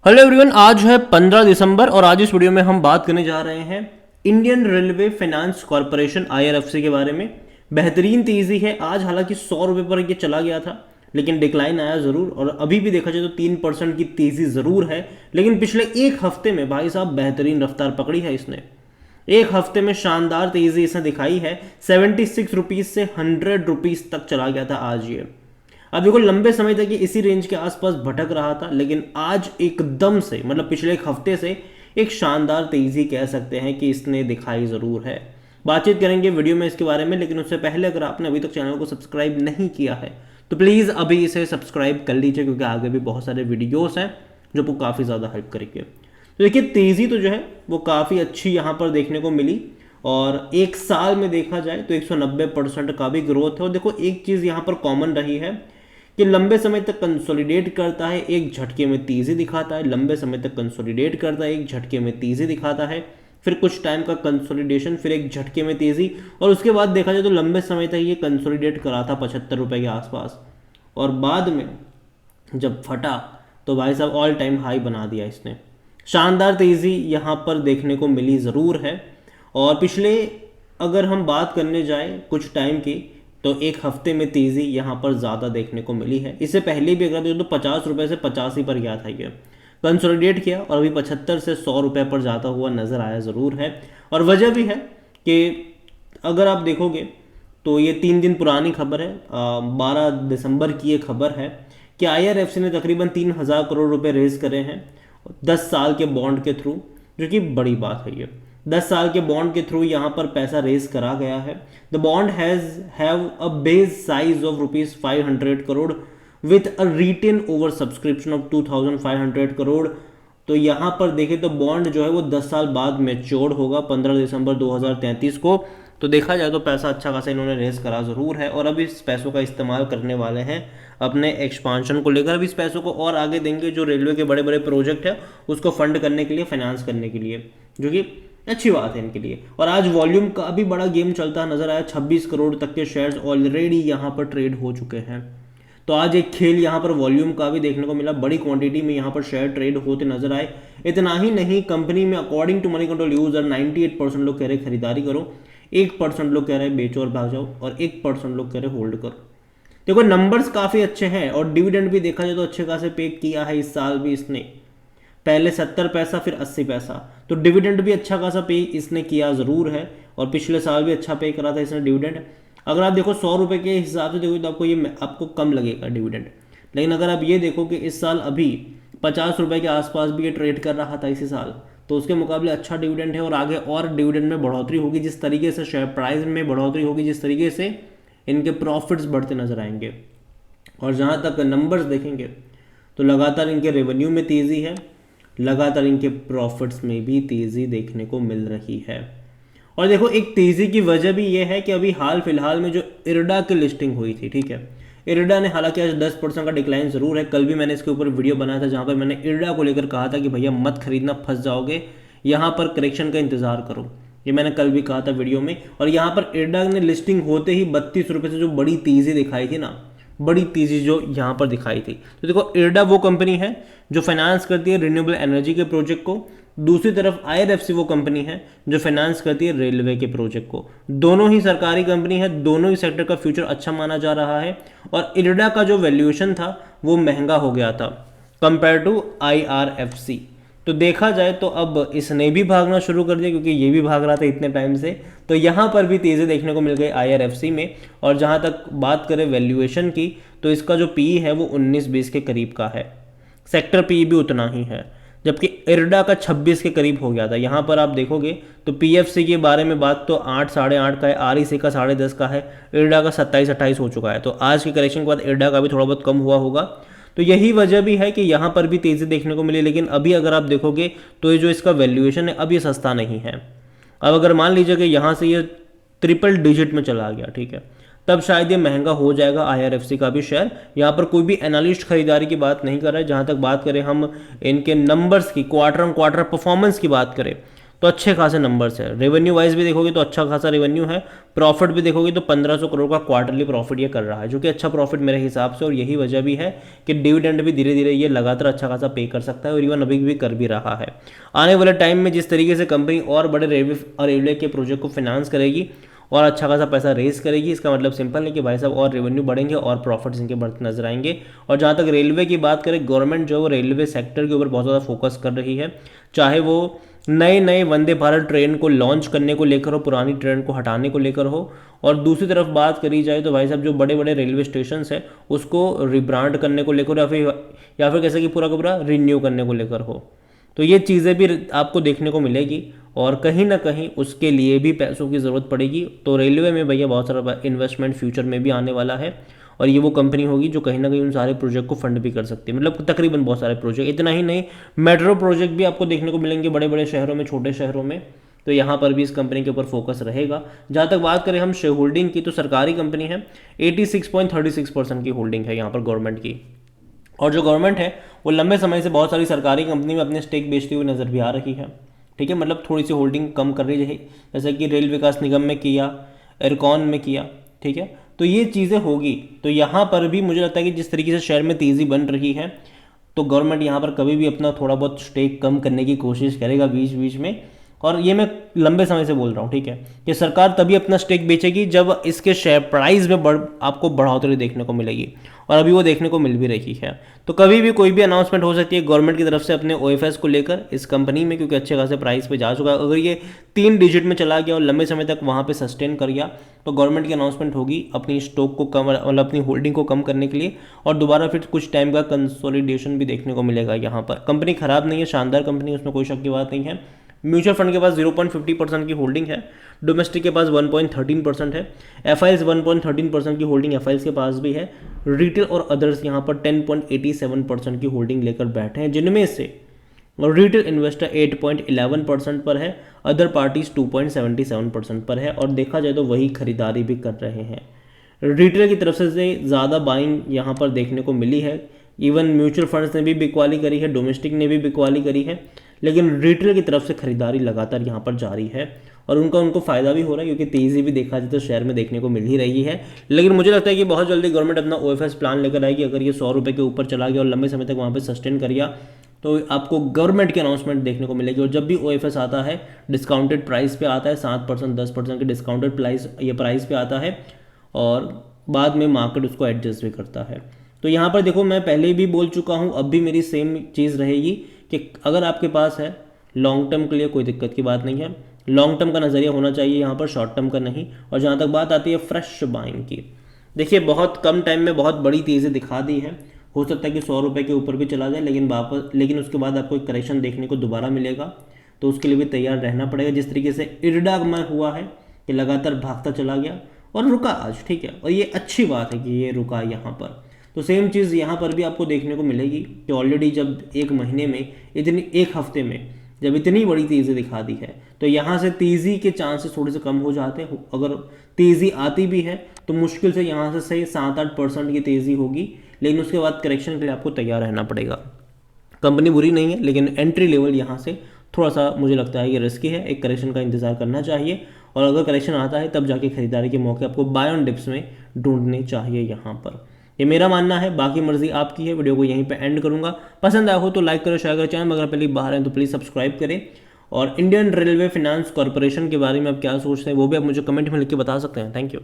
Hello everyone, आज है 15 दिसंबर और आज इस वीडियो में हम बात करने जा रहे हैं Indian railway finance corporation IRFC के बारे में। बेहतरीन तेजी है आज, हालांकि 100 रुपये पर ये चला गया था लेकिन डिक्लाइन आया ज़रूर और अभी भी देखा जाए तो 3% की तेज़ी ज़रूर है। लेकिन पिछले एक हफ्ते में भाई साहब बेहतरीन रफ्तार पकड़ी है इसने। एक हफ्ते में शानदार तेज़ी इसने दिखाई है। 76 रुपीज़ से 100 रुपीज़ तक चला गया था आज ये। अब देखो लंबे समय तक ये इसी रेंज के आसपास भटक रहा था, लेकिन आज एकदम से मतलब पिछले एक हफ्ते से एक शानदार तेजी कह सकते हैं कि इसने दिखाई ज़रूर है। बातचीत करेंगे वीडियो में इसके बारे में, लेकिन उससे पहले अगर आपने अभी तक चैनल को सब्सक्राइब नहीं किया है तो प्लीज़ अभी इसे सब्सक्राइब कर लीजिए, क्योंकि आगे भी बहुत सारे वीडियोस हैं जो आपको काफ़ी ज़्यादा हेल्प करेंगे। तो देखिए तेज़ी तो जो है वो काफ़ी अच्छी यहाँ पर देखने को मिली और एक साल में देखा जाए तो 190% का भी ग्रोथ है। और देखो एक चीज़ यहाँ पर कॉमन रही है कि लंबे समय तक कंसोलिडेट करता है, एक झटके में तेजी दिखाता है, लंबे समय तक कंसोलिडेट करता है, एक झटके में तेजी दिखाता है, फिर कुछ टाइम का कंसोलिडेशन, फिर एक झटके में तेजी, और उसके बाद देखा जाए तो लंबे समय तक ये कंसोलिडेट करा था 75 रुपये के आसपास, और बाद में जब फटा तो भाई साहब ऑल टाइम हाई बना दिया इसने। शानदार तेज़ी यहाँ पर देखने को मिली ज़रूर है। और पिछले अगर हम बात करने जाए कुछ टाइम की तो एक हफ्ते में तेज़ी यहाँ पर ज़्यादा देखने को मिली है। इससे पहले भी अगर तो 50 रुपये से 85 पर गया था ये, कंसोलिडेट किया और अभी 75 से 100 रुपये पर जाता हुआ नज़र आया ज़रूर है। और वजह भी है कि अगर आप देखोगे तो ये 3 दिन पुरानी खबर है, 12 दिसंबर की ये खबर है कि आईआरएफसी ने तकरीबन 3000 करोड़ रुपए रेज करे हैं 10 साल के बॉन्ड के थ्रू, जो कि बड़ी बात है। ये 10 साल के बॉन्ड के थ्रू यहाँ पर पैसा रेज करा गया है। The bond have a base size of ₹500 crore with a retain over subscription of 2500 crore. तो यहाँ पर देखें तो बॉन्ड जो है वो 10 साल बाद मैच्योर होगा 15 दिसंबर 2033 को। तो देखा जाए तो पैसा अच्छा खासा इन्होंने रेस करा ज़रूर है और अब इस पैसों का इस्तेमाल करने वाले हैं अपने एक्सपांशन को लेकर। अब इस पैसों को और आगे देंगे, जो रेलवे के बड़े बड़े प्रोजेक्ट है उसको फंड करने के लिए, फाइनेंस करने के लिए, जो कि अच्छी बात है इनके लिए। और आज वॉल्यूम का भी बड़ा गेम चलता नजर आया। 26 करोड़ तक के शेयर्स ऑलरेडी यहाँ पर ट्रेड हो चुके हैं। तो आज एक खेल यहाँ पर वॉल्यूम का भी देखने को मिला, बड़ी क्वांटिटी में यहाँ पर शेयर ट्रेड होते नजर आए। इतना ही नहीं, कंपनी में according to Moneycontrol user 98% लोग कह रहे खरीदारी करो, 1% लोग कह रहे बेचो और भाग जाओ, और 1% लोग कह रहे होल्ड करो। देखो नंबर्स काफ़ी अच्छे हैं और डिविडेंड भी देखा जाए तो अच्छे खासे पे किया है इस साल भी इसने। पहले 70 पैसा फिर 80 पैसा, तो डिविडेंड भी अच्छा खासा पे इसने किया ज़रूर है। और पिछले साल भी अच्छा पे करा था इसने डिविडेंड। अगर आप देखो 100 रुपये के हिसाब से देखो तो आपको कम लगेगा डिविडेंड, लेकिन अगर आप ये देखो कि इस साल अभी 50 रुपये के आसपास भी ये ट्रेड कर रहा था इसी साल, तो उसके मुकाबले अच्छा डिविडेंड है। और आगे और डिविडेंड में बढ़ोतरी होगी, जिस तरीके से शेयर प्राइस में बढ़ोतरी होगी, जिस तरीके से इनके प्रॉफिट्स बढ़ते नजर आएंगे। और जहाँ तक नंबर्स देखेंगे तो लगातार इनके रेवेन्यू में तेज़ी है, लगातार इनके प्रॉफिट्स में भी तेज़ी देखने को मिल रही है। और देखो एक तेज़ी की वजह भी ये है कि अभी हाल फिलहाल में जो इरडा की लिस्टिंग हुई थी, ठीक है, इरडा ने हालांकि आज 10% का डिक्लाइन ज़रूर है। कल भी मैंने इसके ऊपर वीडियो बनाया था जहाँ पर मैंने इरडा को लेकर कहा था कि भैया मत खरीदना, फंस जाओगे, यहाँ पर करेक्शन का इंतज़ार करो। ये मैंने कल भी कहा था वीडियो में। और यहाँ पर इरडा ने लिस्टिंग होते ही 32 रुपये से जो बड़ी तेज़ी दिखाई थी ना, बड़ी तेज़ी जो यहाँ पर दिखाई थी। तो देखो इरडा वो कंपनी है जो फाइनेंस करती है रिन्यूएबल एनर्जी के प्रोजेक्ट को, दूसरी तरफ आईआरएफसी वो कंपनी है जो फाइनेंस करती है रेलवे के प्रोजेक्ट को। दोनों ही सरकारी कंपनी है, दोनों ही सेक्टर का फ्यूचर अच्छा माना जा रहा है। और इरडा का जो वैल्यूएशन था वो महंगा हो गया था कंपेयर टू आईआरएफसी। तो देखा जाए तो अब इसने भी भागना शुरू कर दिया, क्योंकि ये भी भाग रहा था इतने टाइम से। तो यहाँ पर भी तेज़ी देखने को मिल गई आईआरएफसी में। और जहाँ तक बात करें वैल्यूएशन की, तो इसका जो पी है वो 19-20 के करीब का है, सेक्टर पी भी उतना ही है, जबकि इरडा का 26 के करीब हो गया था। यहाँ पर आप देखोगे तो पीएफसी के बारे में बात तो 8 साढ़े 8 का है, आरईसी का 10.5 का है, इरडा का 27-28 हो चुका है। तो आज के करेक्शन के बाद इरडा का भी थोड़ा बहुत कम हुआ होगा। तो यही वजह भी है कि यहाँ पर भी तेज़ी देखने को मिली। लेकिन अभी अगर आप देखोगे तो ये जो इसका वैल्यूएशन है अब ये सस्ता नहीं है। अब अगर मान लीजिए कि यहाँ से ये ट्रिपल डिजिट में चला गया, ठीक है, तब शायद ये महंगा हो जाएगा आईआरएफसी का भी शेयर। यहाँ पर कोई भी एनालिस्ट खरीदारी की बात नहीं कर रहा है। जहाँ तक बात करें हम इनके नंबर्स की, क्वार्टर ऑन क्वार्टर परफॉर्मेंस की बात करें, तो अच्छे खासे नंबर्स है। रेवेन्यू वाइज भी देखोगे तो अच्छा खासा रेवेन्यू है, प्रॉफिट भी देखोगे तो 1500 करोड़ का क्वार्टरली प्रॉफिट ये कर रहा है, जो कि अच्छा प्रॉफिट मेरे हिसाब से, और यही वजह भी है कि डिविडेंड भी धीरे धीरे ये लगातार अच्छा खासा पे कर सकता है, और इवन अभी भी कर भी रहा है। आने वाले टाइम में जिस तरीके से कंपनी और बड़े रेलवे के प्रोजेक्ट को फाइनेंस करेगी और अच्छा खासा पैसा रेस करेगी, इसका मतलब सिंपल है कि भाई साहब और रेवेन्यू बढ़ेंगे और प्रॉफिट्स इनके बढ़ते नजर आएंगे। और जहाँ तक रेलवे की बात करें, गवर्नमेंट जो रेलवे सेक्टर के ऊपर बहुत ज़्यादा फोकस कर रही है, चाहे वो नए नए वंदे भारत ट्रेन को लॉन्च करने को लेकर हो, पुरानी ट्रेन को हटाने को लेकर हो, और दूसरी तरफ बात करी जाए तो भाई साहब जो बड़े बड़े रेलवे स्टेशन है उसको रिब्रांड करने को लेकर, या फिर कैसे कि पूरा का पूरा रिन्यू करने को लेकर हो। तो ये चीज़ें भी आपको देखने को मिलेगी, और कहीं ना कहीं उसके लिए भी पैसों की ज़रूरत पड़ेगी। तो रेलवे में भैया बहुत सारा इन्वेस्टमेंट फ्यूचर में भी आने वाला है, और ये वो कंपनी होगी जो कहीं ना कहीं उन सारे प्रोजेक्ट को फंड भी कर सकती है, मतलब तकरीबन बहुत सारे प्रोजेक्ट, इतना ही नहीं, मेट्रो प्रोजेक्ट भी आपको देखने को मिलेंगे बड़े बड़े शहरों में, छोटे शहरों में। तो यहाँ पर भी इस कंपनी के ऊपर फोकस रहेगा। जहाँ तक बात करें हम शेयर होल्डिंग की, तो सरकारी कंपनी है, 86.36% की होल्डिंग है यहाँ पर गवर्नमेंट की। और जो गवर्नमेंट है वो लंबे समय से बहुत सारी सरकारी कंपनी में अपने स्टेक बेचती हुई नजर भी आ रही है, ठीक है, मतलब थोड़ी सी होल्डिंग कम कर रही है, जैसे कि रेल विकास निगम में किया, एरकॉन में किया, ठीक है। तो ये चीज़ें होगी। तो यहाँ पर भी मुझे लगता है कि जिस तरीके से शेयर में तेज़ी बन रही है, तो गवर्नमेंट यहाँ पर कभी भी अपना थोड़ा बहुत स्टेक कम करने की कोशिश करेगा बीच बीच में। और ये मैं लंबे समय से बोल रहा हूँ, ठीक है, कि सरकार तभी अपना स्टेक बेचेगी जब इसके शेयर प्राइस में आपको बढ़ोतरी देखने को मिलेगी, और अभी वो देखने को मिल भी रही है। तो कभी भी कोई भी अनाउंसमेंट हो सकती है गवर्नमेंट की तरफ से अपने ओएफएस को लेकर इस कंपनी में, क्योंकि अच्छे खासे प्राइस पे जा चुका है। अगर ये 3 डिजिट में चला गया और लंबे समय तक वहाँ पे सस्टेन कर गया, तो गवर्नमेंट की अनाउंसमेंट होगी अपनी स्टॉक को कम, मतलब अपनी होल्डिंग को कम करने के लिए, और दोबारा फिर कुछ टाइम का कंसोलिडेशन भी देखने को मिलेगा। यहाँ पर कंपनी खराब नहीं है, शानदार कंपनी है, उसमें कोई शक की बात नहीं है। म्यूचुअल फंड के पास 0.50% की होल्डिंग है, डोमेस्टिक के पास 1.13% है, एफआईएल्स 1.13% की होल्डिंग एफआईएल्स के पास भी है, रिटेल और अदर्स यहाँ पर 10.87% की होल्डिंग लेकर बैठे हैं, जिनमें से रिटेल इन्वेस्टर 8.11% पर है, अदर पार्टीज 2.77% पर है, और देखा जाए तो वही खरीदारी भी कर रहे हैं। रिटेल की तरफ से ज़्यादा बाइंग यहाँ पर देखने को मिली है, इवन म्यूचुअल फंड्स ने भी बिकवाली करी है, डोमेस्टिक ने भी बिकवाली करी है, लेकिन रिटेल की तरफ से खरीदारी लगातार यहाँ पर जारी है, और उनको फ़ायदा भी हो रहा है, क्योंकि तेज़ी भी देखा जाए तो शेयर में देखने को मिल ही रही है। लेकिन मुझे लगता है कि बहुत जल्दी गवर्नमेंट अपना ओएफएस प्लान लेकर आएगी। अगर ये 100 रुपये के ऊपर चला गया और लंबे समय तक वहाँ पर सस्टेन कर गया, तो आपको गवर्नमेंट की अनाउंसमेंट देखने को मिलेगी। और जब भी ओएफएस आता है डिस्काउंटेड प्राइस पे आता है, 7% 10% के डिस्काउंटेड प्राइस पे आता है, और बाद में मार्केट उसको एडजस्ट भी करता है। तो यहाँ पर देखो, मैं पहले भी बोल चुका हूँ, अब भी मेरी सेम चीज़ रहेगी कि अगर आपके पास है लॉन्ग टर्म के लिए कोई दिक्कत की बात नहीं है, लॉन्ग टर्म का नज़रिया होना चाहिए यहाँ पर, शॉर्ट टर्म का नहीं। और जहाँ तक बात आती है फ्रेश बाइंग की, देखिए बहुत कम टाइम में बहुत बड़ी तेज़ी दिखा दी है, हो सकता है कि 100 रुपये के ऊपर भी चला जाए, लेकिन उसके बाद आपको एक करेक्शन देखने को दोबारा मिलेगा, तो उसके लिए भी तैयार रहना पड़ेगा। जिस तरीके से इरडा में हुआ है कि लगातार भागता चला गया और रुका आज, ठीक है, और ये अच्छी बात है कि ये रुका यहाँ पर। तो सेम चीज़ यहाँ पर भी आपको देखने को मिलेगी कि ऑलरेडी जब एक महीने में एक हफ्ते में जब इतनी बड़ी तेज़ी दिखा दी है, तो यहाँ से तेज़ी के चांसेस थोड़े से कम हो जाते हैं। अगर तेज़ी आती भी है तो मुश्किल से यहाँ से सही 7-8% की तेज़ी होगी, लेकिन उसके बाद करेक्शन के लिए आपको तैयार रहना पड़ेगा। कंपनी बुरी नहीं है, लेकिन एंट्री लेवल यहाँ से थोड़ा सा मुझे लगता है ये रिस्की है, एक करेक्शन का इंतजार करना चाहिए, और अगर करेक्शन आता है तब जाके खरीदारी के मौके आपको बाय ऑन डिप्स में ढूंढने चाहिए यहाँ पर। ये मेरा मानना है, बाकी मर्जी आपकी है। वीडियो को यहीं पे एंड करूंगा। पसंद आया हो तो लाइक करो, शेयर करो, चैनल अगर पहले बाहर हैं तो प्लीज़ सब्सक्राइब करें। और इंडियन रेलवे फाइनेंस कॉर्पोरेशन के बारे में आप क्या सोचते हैं वो भी आप मुझे कमेंट में लिख के बता सकते हैं। Thank you.